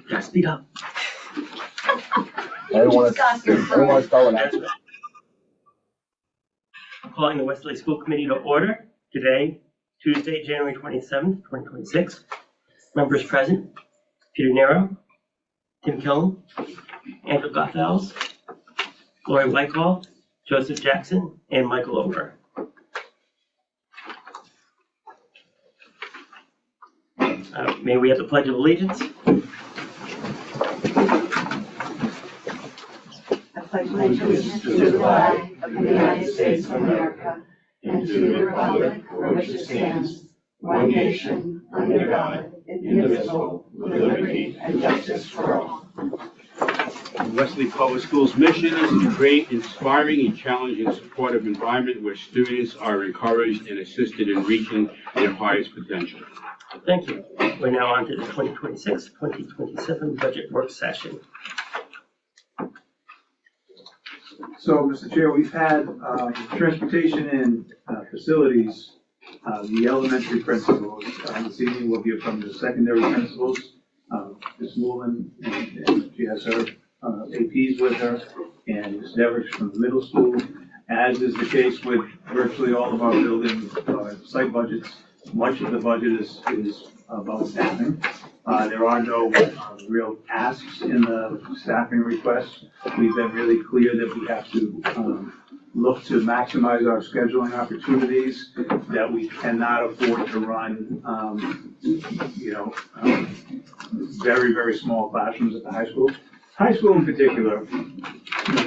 Gotta speak up. I don't want to start with that. I'm calling the Westerly School Committee to order today, Tuesday, January 27th, 2026. Members present: Peter Nero, Tim Killen, Andrew Gothals, Lori Whitehall, Joseph Jackson, and Michael Over. May we have the Pledge of Allegiance? I pledge allegiance to the flag of the United States of America and to the republic for which it stands, one nation, under God, indivisible, with liberty and justice for all. The Westerly Public Schools' mission is to create inspiring and challenging supportive environment where students are encouraged and assisted in reaching their highest potential. Thank you. We're now on to the 2026-2027 budget work session. So, Mr. Chair, we've had transportation and facilities, the elementary principals. This evening we'll hear from the secondary principals, Ms. Moulin, and she has her APs with her, and Ms. Deverish from the middle school. As is the case with virtually all of our building site budgets, much of the budget is about staffing. There are no real asks in the staffing requests. We've been really clear that we have to look to maximize our scheduling opportunities, that we cannot afford to run, very, very small classrooms at the high school. High school in particular,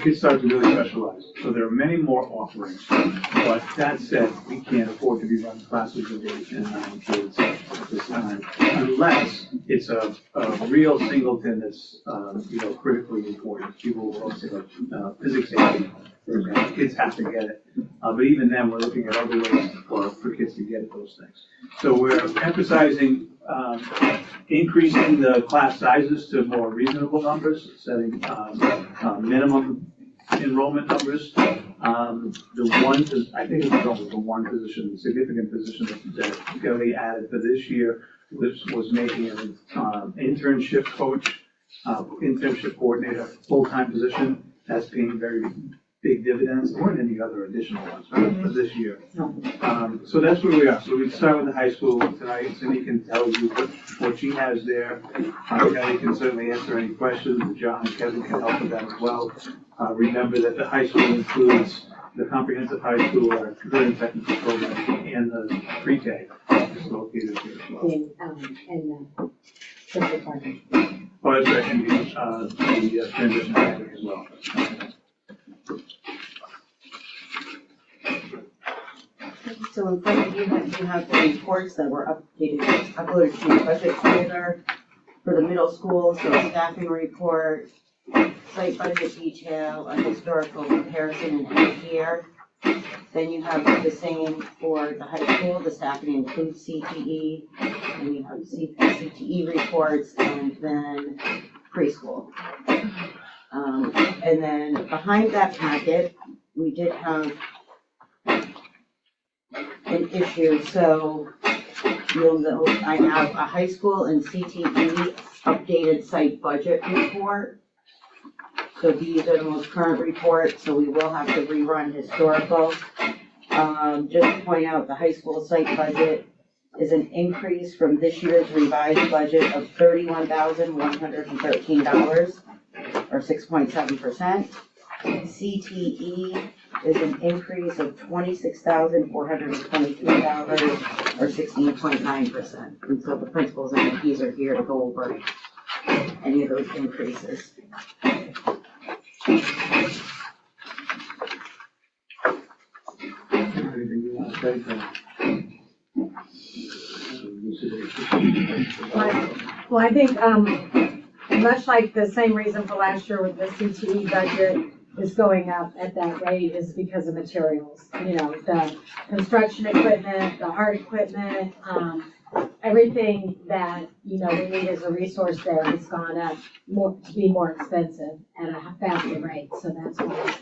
kids start to really specialize. So there are many more offerings. But that said, we can't afford to be running classes of 8 and 9 kids at this time, unless it's a real singleton that's, critically important. People will say like physics 8, for example, kids have to get it. But even then, we're looking at other ways for kids to get at those things. So we're emphasizing increasing the class sizes to more reasonable numbers, setting minimum enrollment numbers. I think it's only the one position, significant position that Kelly added for this year, which was making an internship coach, internship coordinator, full-time position. That's paying very big dividends. There weren't any other additional ones for this year. So that's where we are. So we start with the high school tonight. Cindy can tell you what she has there. Kelly can certainly answer any questions. John and Kevin can help with that as well. Remember that the high school includes the comprehensive high school, our career and technical program, and the pre-K is located here as well. Central Park. Oh, that's right, and the transition academy as well. So in front of you have the reports that were uploaded to the budget computer for the middle school. So staffing report, site budget detail, a historical comparison and end year. Then you have the same for the high school. The staffing includes CTE, and you have CTE reports, and then preschool. And then behind that packet, we did have an issue. So you'll note I have a high school and CTE updated site budget report. So these are the most current reports, so we will have to rerun historical. Just to point out, the high school site budget is an increase from this year's revised budget of $31,113, or 6.7%. CTE is an increase of $26,423, or 16.9%. And so the principals and APs are here to go over any of those increases. Anything you want to say? Well, I think much like the same reason for last year with the CTE budget is going up at that rate is because of materials. The construction equipment, the hard equipment, everything that, we need as a resource there has gone up to be more expensive at a faster rate. So that's why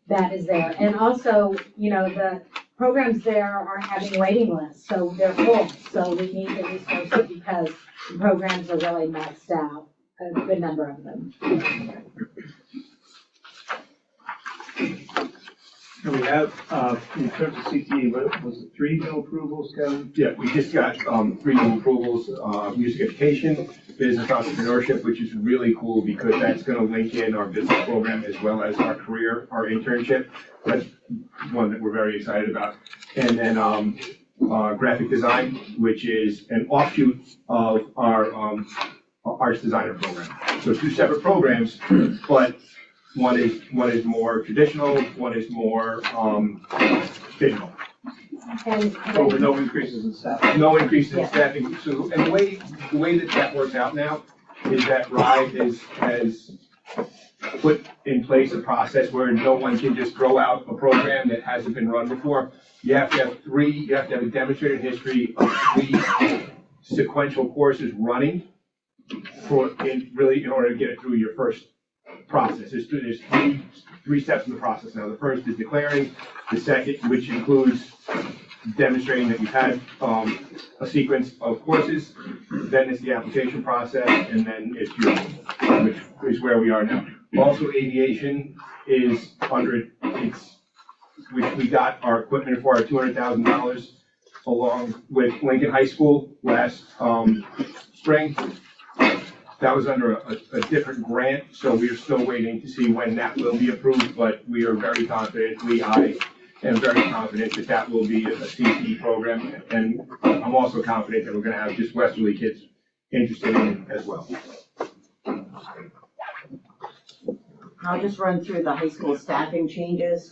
that is there. And also, the programs there are having waiting lists, so they're full. So we need the resources because the programs are really maxed out. a good number of them. And we have, in terms of CTE, what was it, 3 new approvals, Kevin? Yeah, we just got 3 new approvals, music education, business entrepreneurship, which is really cool because that's gonna link in our business program as well as our career, our internship. That's one that we're very excited about. And then graphic design, which is an offshoot of our arts designer program. So 2 separate programs, but one is more traditional, one is more digital. And So with no increases in staff. No increase in staffing. So, and the way that works out now is that RIDE has put in place a process where no one can just throw out a program that hasn't been run before. You have to have a demonstrated history of 3 sequential courses running in order to get it through your first process. There's 3 steps in the process now. The first is declaring, the second, which includes demonstrating that you've had a sequence of courses, then it's the application process, and then it's your, which is where we are now. Also, aviation is we got our equipment for our $200,000 along with Lincoln High School last spring. That was under a different grant, so we are still waiting to see when that will be approved, but we are very confident, I am very confident that will be a CTE program, and I'm also confident that we're gonna have just Westerly kids interested in it as well. I'll just run through the high school staffing changes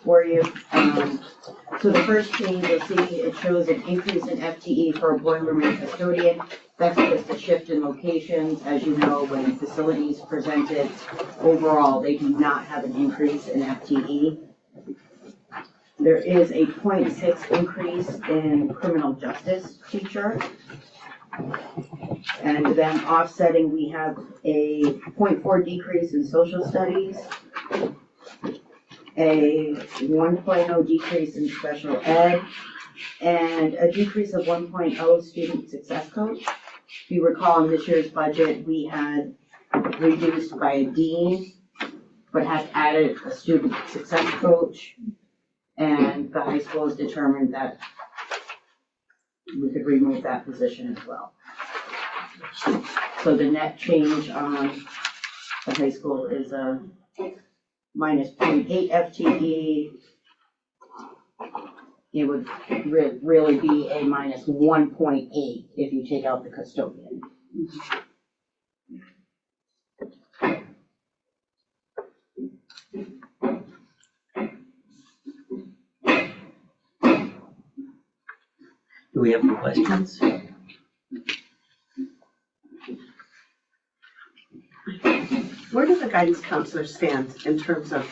for you. So the first change, you'll see it shows an increase in FTE for a boiler room and custodian. That's just a shift in locations. As you know, when facilities presented overall, they do not have an increase in FTE. There is a 0.6 increase in criminal justice teacher. And then offsetting, we have a 0.4 decrease in social studies, a 1.0 decrease in special ed, and a decrease of 1.0 student success coach. If you recall, in this year's budget, we had reduced by a dean, but have added a student success coach. And the high school has determined that we could remove that position as well. So the net change on the high school is a minus 0.8 FTE. It would really be a minus 1.8 if you take out the custodian. Do we have any questions? Where do the guidance counselors stand in terms of,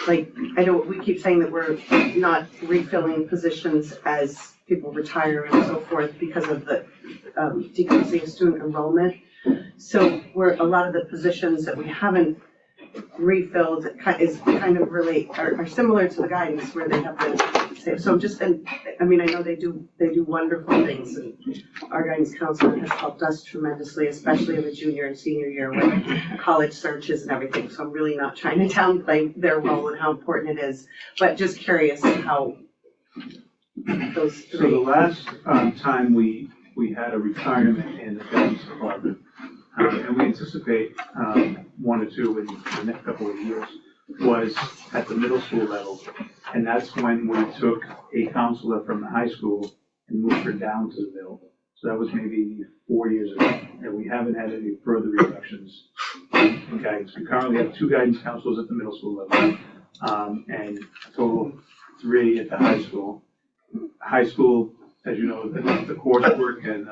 like, I know we keep saying that we're not refilling positions as people retire and so forth because of the decreasing student enrollment. So where a lot of the positions that we haven't refilled is kind of are similar to the guidance where they have the same. So just, I mean, I know they do wonderful things, and our guidance counselor has helped us tremendously, especially in the junior and senior year with college searches and everything. So I'm really not trying to downplay their role and how important it is, but just curious how those 3. So the last time we had a retirement in the guidance department, and we anticipate 1 or 2 in the next couple of years, was at the middle school level. And that's when we took a counselor from the high school and moved her down to the middle. So that was maybe 4 years ago, and we haven't had any further reductions in guidance. We currently have 2 guidance counselors at the middle school level, and a total of 3 at the high school. High school, as you know, the coursework and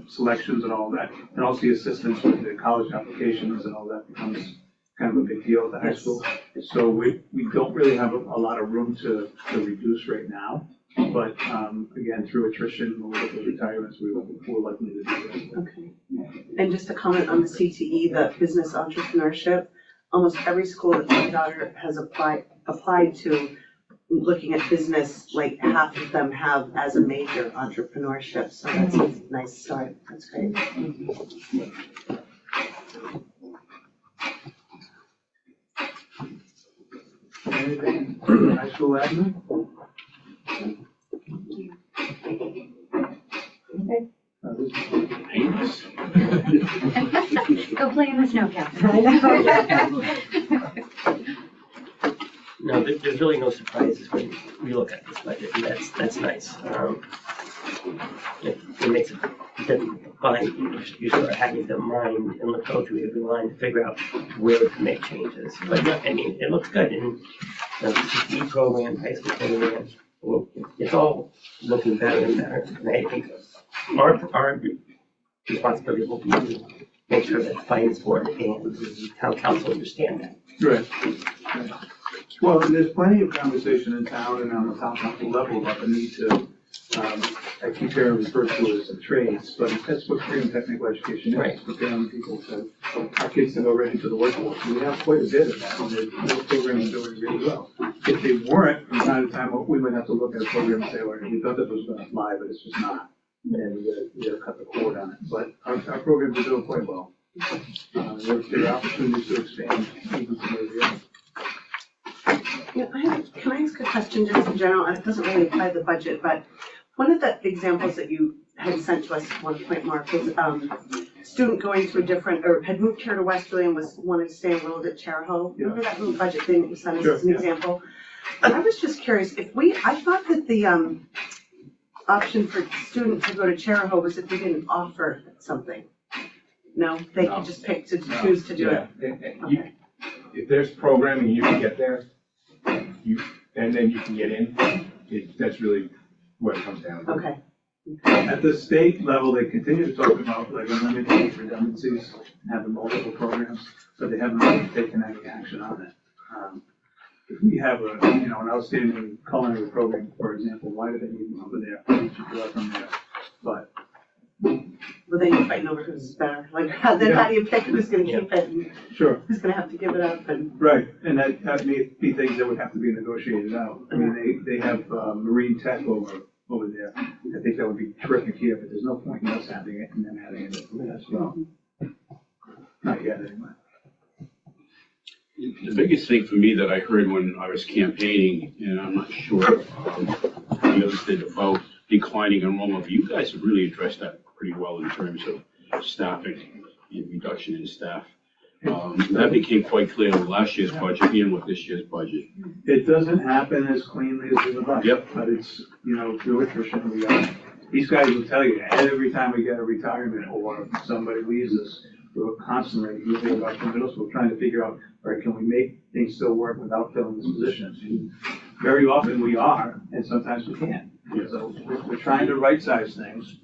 selections and all that, and also the assistance with the college applications and all that becomes kind of a big deal at the high school. So we don't really have a lot of room to reduce right now, but again, through attrition, when we look at retirements, we're likely to do that. Okay. And just to comment on the CTE, the business entrepreneurship, almost every school that my daughter has applied to looking at business, like half of them have as a major entrepreneurship, so that's a nice start, that's great. Anything in high school admin? This is- Go play in the snow, Captain. No, there's really no surprises when we look at this budget, and that's nice. It makes it difficult to find, you start having to mine and go through every line to figure out where we can make changes. But no, I mean, it looks good, and the CTE program, high school program, well, it's all looking better and better. And I think our responsibility will be to make sure that the finance board and the town council understand that. Right. Right. Well, and there's plenty of conversation in town and on the town council level about the need to, I keep hearing referred to as the trades, but that's what career and technical education is, Right. preparing people to, our kids to go ready to the workforce. We have quite a bit of that, and those programs are doing really well. If they weren't, from time to time, we would have to look at a program and say, well, we thought that was gonna fly, but it's just not. And we gotta cut the cord on it, but our programs are doing quite well. There are opportunities to expand even some of the other. Yeah, can I ask a question just in general, and it doesn't really apply to the budget, but one of the examples that you had sent to us at one point, Mark, was student going to a different, or had moved here to Westerly and wanted to stay enrolled at Charahoe. Remember that little budget thing that you sent us as an example? I was just curious, I thought that the option for students to go to Charahoe was if we didn't offer something. No, they could just pick to choose to do it. Yeah. If there's programming, you can get there, and then you can get in, that's really what it comes down to. Okay. At the state level, they continue to talk about like eliminating redundancies and having multiple programs, but they haven't really taken any action on it. If we have an outstanding culinary program, for example, why do they need one over there? We should draw from there, but. Well, then you're fighting over who's better, like, then how do you pick who's gonna keep it and Sure. who's gonna have to give it up and. Right, and that may be things that would have to be negotiated out. I mean, they have marine tech over there. I think that would be terrific here, but there's no point in us having it and them having it as well. Not yet, anyway. The biggest thing for me that I heard when I was campaigning, and I'm not sure the others did, about declining enrollment, but you guys have really addressed that pretty well in terms of staffing and reduction in staff. That became quite clear with last year's budget and with this year's budget. It doesn't happen as cleanly as we would like. Yep. But it's, through attrition, these guys will tell you, every time we get a retirement or somebody leaves us, we're constantly moving about the middle school, trying to figure out, all right, can we make things still work without filling these positions? And very often we are, and sometimes we can't. So we're trying to right-size things,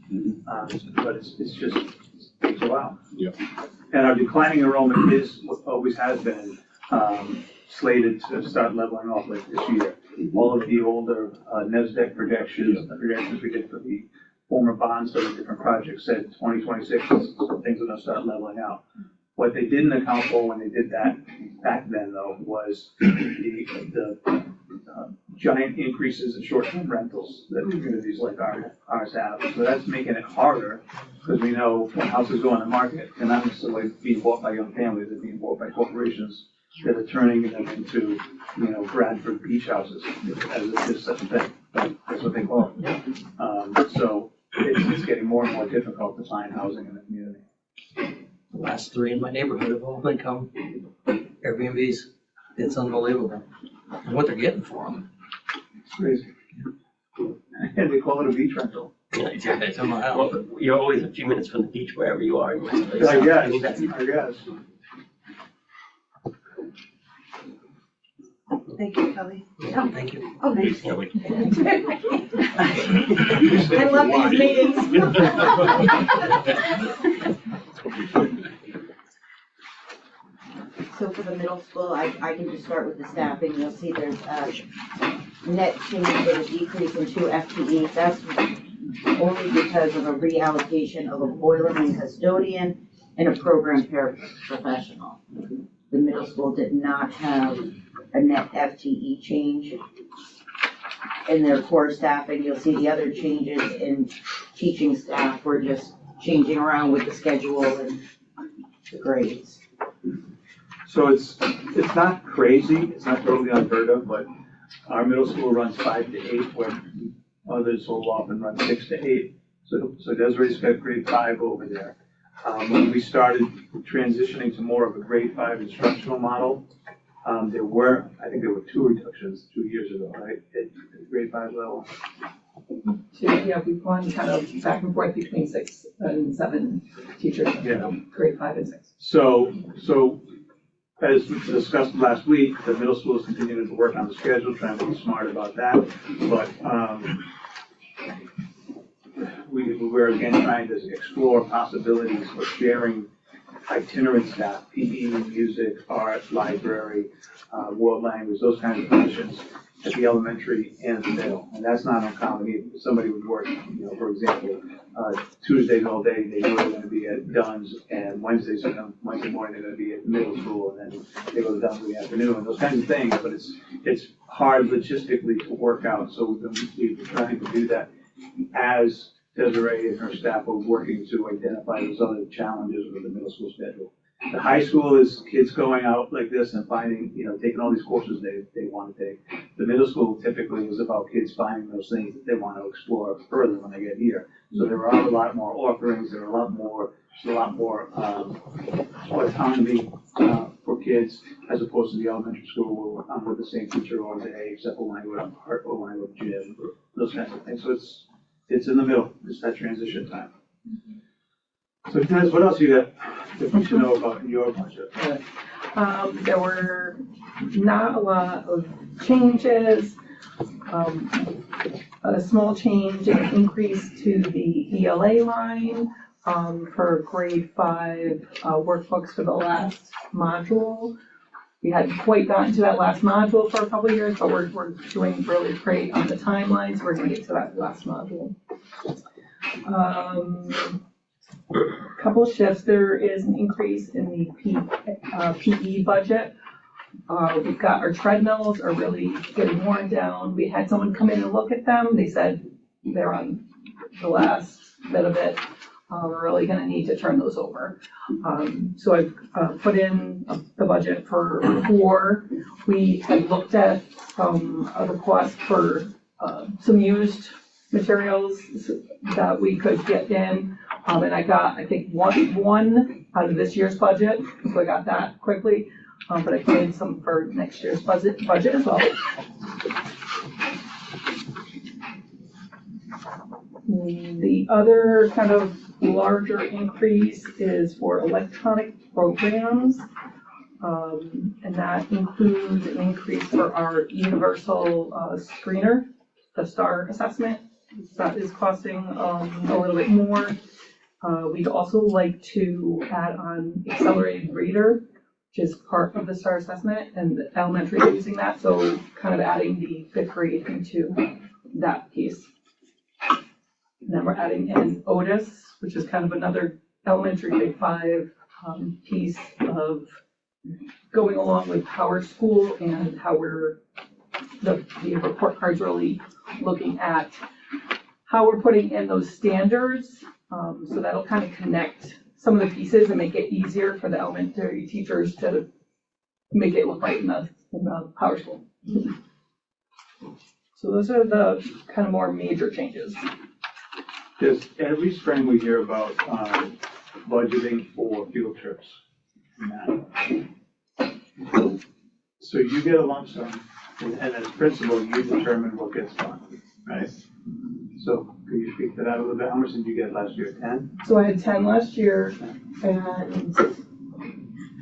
but it's just, it takes a while. Yep. And our declining enrollment is, always has been, slated to start leveling off like this year. All of the older NESDEC projections, the projections we did for the former bonds for the different projects said 2026, things are gonna start leveling out. What they didn't account for when they did that back then though, was the giant increases in short-term rentals that communities like ours have. So that's making it harder, because we know when houses go on the market, they're not necessarily being bought by young families, they're being bought by corporations that are turning them into, Bradford beach houses, as if there's such a thing. That's what they call it. So it's getting more and more difficult to find housing in the community. The last three in my neighborhood have all become Airbnbs. It's unbelievable. And what they're getting for them. It's crazy. And they call it a beach rental. It's a mile. Well, you're always a few minutes from the beach wherever you are in Westerly. I guess, I mean, that's, I guess. Thank you, Kelly. Thank you. Oh, nice. you know, we- I love these meetings. So for the middle school, I can just start with the staffing. You'll see there's a net change with a decrease in 2 FTE. That's only because of a reallocation of a boilerman custodian and a program paraprofessional. The middle school did not have a net FTE change. in their core staff, and you'll see the other changes in teaching staff. We're just changing around with the schedule and the grades. So it's not crazy, it's not totally unheard of, but our middle school runs 5 to 8, where others will often run 6 to 8. So Desiree's got grade 5 over there. When we started transitioning to more of a grade 5 instructional model, I think there were 2 reductions 2 years ago, right, at the grade 5 level? Yeah, we've gone kind of back and forth between 6 and 7 teachers, Yeah. grade 5 and 6. So as we discussed last week, the middle school is continuing to work on the schedule, trying to be smart about that. But we're again trying to explore possibilities for sharing itinerant staff, PE, music, art, library, world language, those kinds of positions at the elementary and the middle. And that's not uncommon either. Somebody would work, for example, Tuesdays all day, they know they're gonna be at Dunn's, and Wednesday morning, they're gonna be at middle school, and then they go to Dunn's in the afternoon, and those kinds of things, but it's hard logistically to work out, so we've been trying to do that as Desiree and her staff are working to identify those other challenges with the middle school schedule. The high school is kids going out like this and finding, taking all these courses they want to take. The middle school typically is about kids finding those things that they want to explore further when they get here. So there are a lot more offerings, there's a lot more autonomy for kids, as opposed to the elementary school where I'm with the same teacher all day, except for when I go to art or when I go to gym, those kinds of things. So it's in the middle, it's that transition time. So Dennis, what else you got that we should know about in your budget? There were not a lot of changes. A small change, an increase to the ELA line for grade 5 workbooks for the last module. We hadn't quite gotten to that last module for a couple of years, but we're doing really great on the timeline, so we're gonna get to that last module. Couple shifts, there is an increase in the PE budget. We've got our treadmills are really getting worn down. We had someone come in and look at them. They said they're on the last bit of it. We're really gonna need to turn those over. So I've put in the budget for 4. We had looked at a request for some used materials that we could get in. And I got, I think, one out of this year's budget, so I got that quickly. But I put in some for next year's budget as well. The other kind of larger increase is for electronic programs. And that includes an increase for our universal screener, the STAR assessment. That is costing a little bit more. We'd also like to add on accelerated reader, which is part of the STAR assessment, and the elementary is using that, so kind of adding the 5th grade into that piece. And then we're adding in Otis, which is kind of another elementary grade 5 piece of going along with Power School and how the report card's really looking at how we're putting in those standards. So that'll kind of connect some of the pieces and make it easier for the elementary teachers to make it look right in the Power School. So those are the kind of more major changes. Yes, every spring we hear about budgeting for field trips. So you get a lump sum, and as principal, you determine what gets done, right? So can you speak to that a little bit? How much did you get last year, 10? So I had 10 last year, and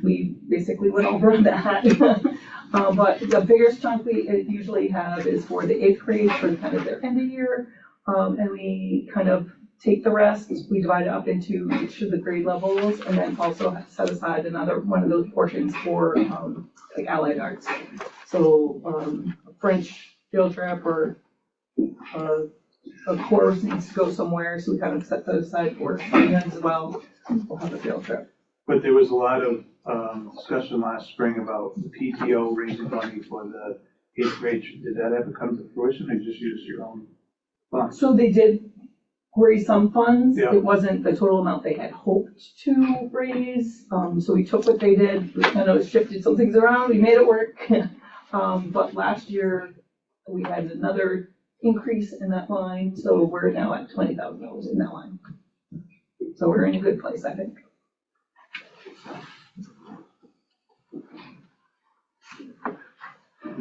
we basically went over that. But the biggest chunk we usually have is for the 8th grade, for kind of their end of year. And we kind of take the rest, we divide it up into each of the grade levels, and then also set aside another one of those portions for like allied arts. So a French field trip or a course needs to go somewhere, so we kind of set that aside for finance as well. We'll have a field trip. But there was a lot of discussion last spring about the PTO raising money for the eighth grade, did that ever come to fruition, or you just used your own funds? So they did raise some funds. Yeah. It wasn't the total amount they had hoped to raise. So we took what they did, we kind of shifted some things around, we made it work. But last year, we had another increase in that line, so we're now at $20,000 in that line. So we're in a good place, I think.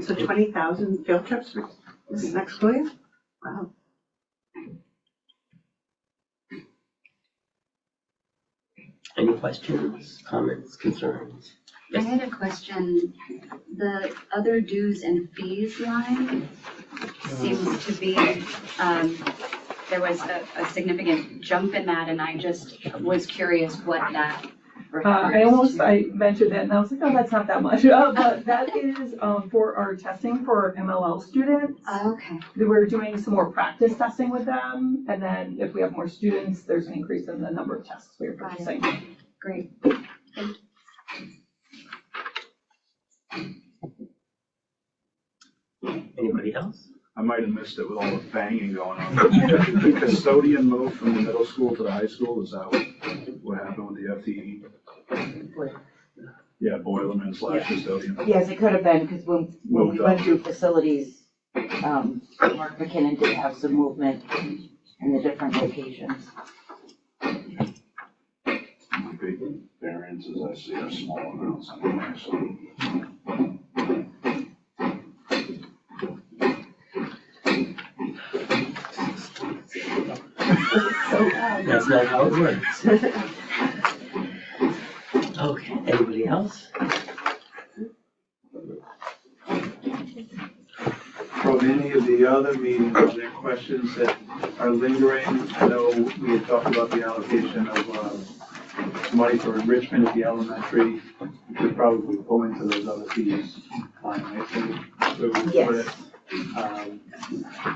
So 20,000 field trips for this next school year? Wow. Any questions, comments, concerns? I had a question. The other dues and fees line seems to be, there was a significant jump in that, and I just was curious what that refers to. I mentioned that and I was like, oh, that's not that much, but that is, for our testing for our MLL students. Okay, We're doing some more practice testing with them, and then if we have more students, there's an increase in the number of tests we're purchasing. great. Anybody else? I might have missed it with all the banging going on. The custodian moved from the middle school to the high school, is that what happened with the FTE? Yeah, Boilerman / custodian. Yes, it could have been, because when we Moved went up. through facilities, Mark McKinnon did have some movement in the different locations. Big variances I see are small amounts anyway, so. That's not how it works. Okay, anybody else? From any of the other meetings, are there questions that are lingering? I know we had talked about the allocation of money for enrichment at the elementary. We could probably pull into those other fees line, I think. Where we put Yes. it.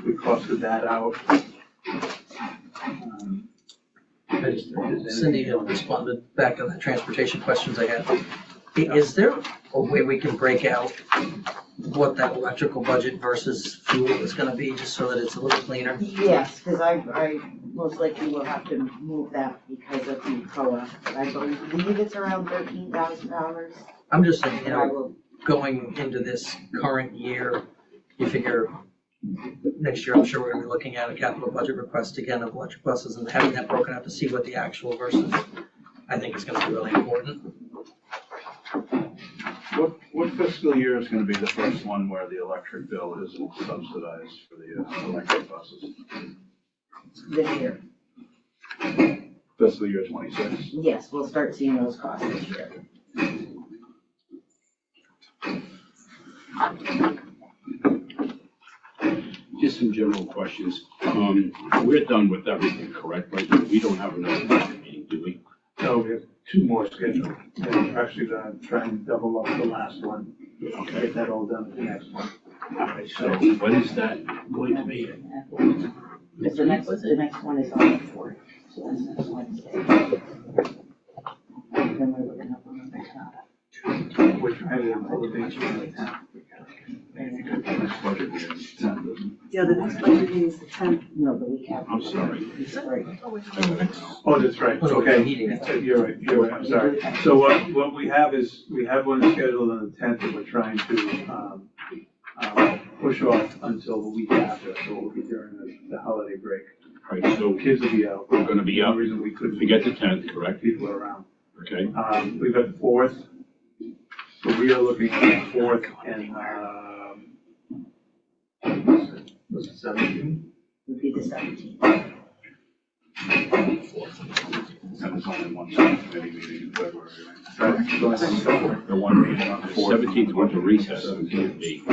We costed that out. Cindy had responded back on the transportation questions I had. Is there a way we can break out what that electrical budget versus fuel is gonna be, just so that it's a little cleaner? Yes, because I most likely will have to move that because of the COA. I believe it's around $13,000. I'm just thinking, you And I know, will, going into this current year, you figure next year, I'm sure we're gonna be looking at a capital budget request again of electric buses and having that broken out to see what the actual versus, I think is gonna be really important. What fiscal year is gonna be the first one where the electric bill isn't subsidized for the electric buses? this year. Fiscal year 26? Yes, we'll start seeing those costs this year. Just some general questions. We're done with everything, correct? Right now, we don't have another budget meeting, do we? No, we have two more scheduled. And we're actually gonna try and double up the last one. Okay. Get that all done at the next one. All right, so when is that going to be? Because the next one is on the 4th, so that's next Wednesday. Then we're looking up on the next one. We're trying to elevate you on the town. Next budget meeting is 10, isn't it? Yeah, the next budget meeting is the 10th. No, the week after. I'm sorry. Right. Oh, that's right, okay. You're right, I'm sorry. So what we have is, we have one scheduled on the 10th that we're trying to push off until the week after, so we'll be during the holiday break. All right, so Kids will be out. we're gonna be The up, reason we couldn't. forget the 10th, correct? People are around. Okay, We've got the 4th, so we are looking at the 4th and, was it 17? Would be the 17th. And there's only one committee meeting in February, right? Right, so I think The one meeting on the 4th. 17th went to recess, so it can't be.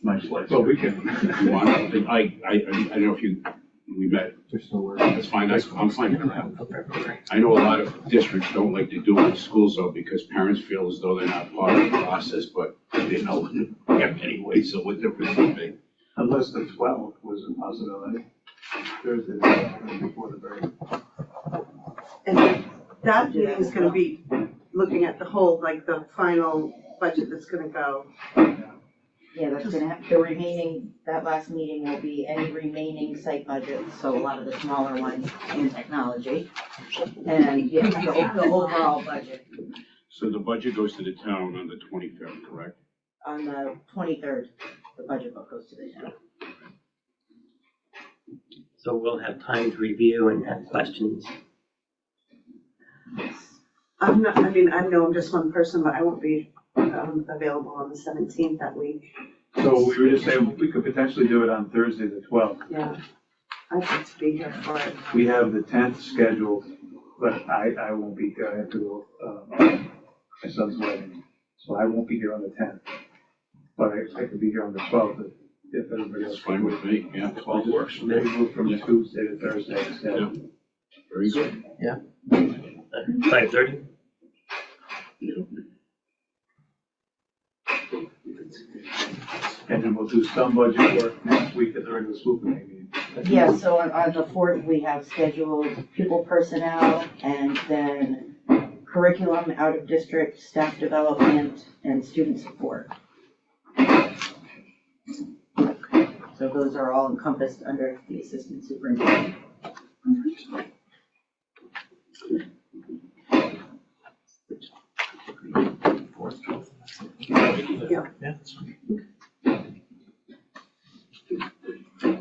Nice place. Well, we can. You want, I don't know if you, we met, that's fine, I'm fine with that. I know a lot of districts don't like to do it in schools though, because parents feel as though they're not part of the process, but they know anyway, so what difference does it make? Unless the 12th was a possibility. Thursday, before the break. And that meeting is gonna be looking at the whole, like the final budget that's gonna go. Yeah, that's gonna have, the remaining, that last meeting will be any remaining site budgets, so a lot of the smaller ones in technology. And, yeah, the overall budget So the budget goes to the town on the 25th, correct? on the 23rd, the budget book goes to the town. So we'll have time to review and have questions. I know I'm just one person, but I won't be available on the 17th that week. So we were just saying, we could potentially do it on Thursday, the 12th. Yeah, I'd like to be here for it. We have the 10th scheduled, but I won't be here. I have to go, my son's wedding, so I won't be here on the 10th. But I could be here on the 12th if everybody else. That's fine with me, yeah. 12 works. Maybe move from Tuesday to Thursday instead. Yeah. Very good. 5:30? And then we'll do some budget work next week at the regular school committee meeting. Yeah, so on the 4th, we have scheduled pupil personnel and then curriculum, out of district, staff development, and student support. So those are all encompassed under the assistant superintendent.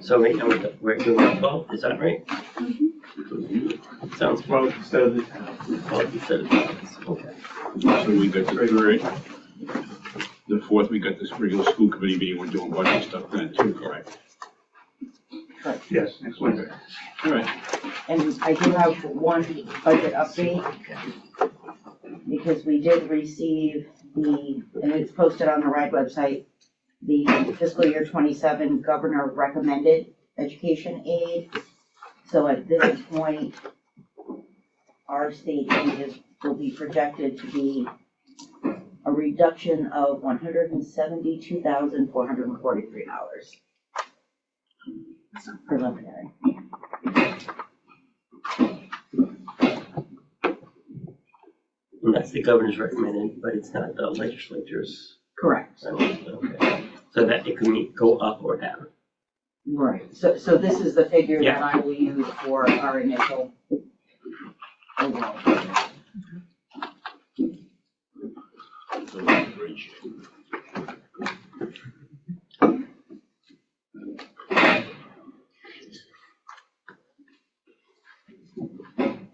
So right now we're doing the 12th, is that right? Sounds 12 instead of the 10th. 12 instead of 12, okay. So we got the 3rd, the 4th, we got this regular school committee meeting, we're doing budget stuff then too, correct? Yes, next Wednesday. All right. And I do have one budget update, because we did receive and it's posted on the RIDE website, the fiscal year 27 governor recommended education aid. So at this point, our state aid will be projected to be a reduction of $172,443. Preliminary. And that's the governor's recommended, but it's not the legislature's. Correct. Okay. So that it can go up or down. Right, so this is the figure Yeah. that I will use for our initial overall budget. So we're in great shape.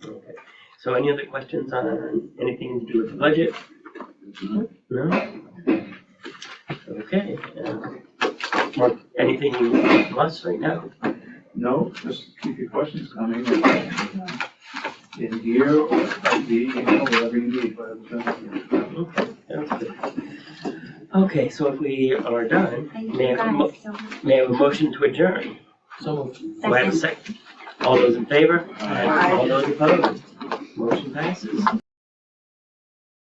Okay. So any other questions on anything to do with the budget? No? Okay. Mark, anything from us right now? No, just keep your questions coming in here or ID, whatever you need, whatever's done here. Okay, sounds good. Okay, so if we are done, Thank may you I have a guys so much. may I have a motion to adjourn? So moved. Do I have a second? All those in favor? Aye. All those opposed? Motion passes.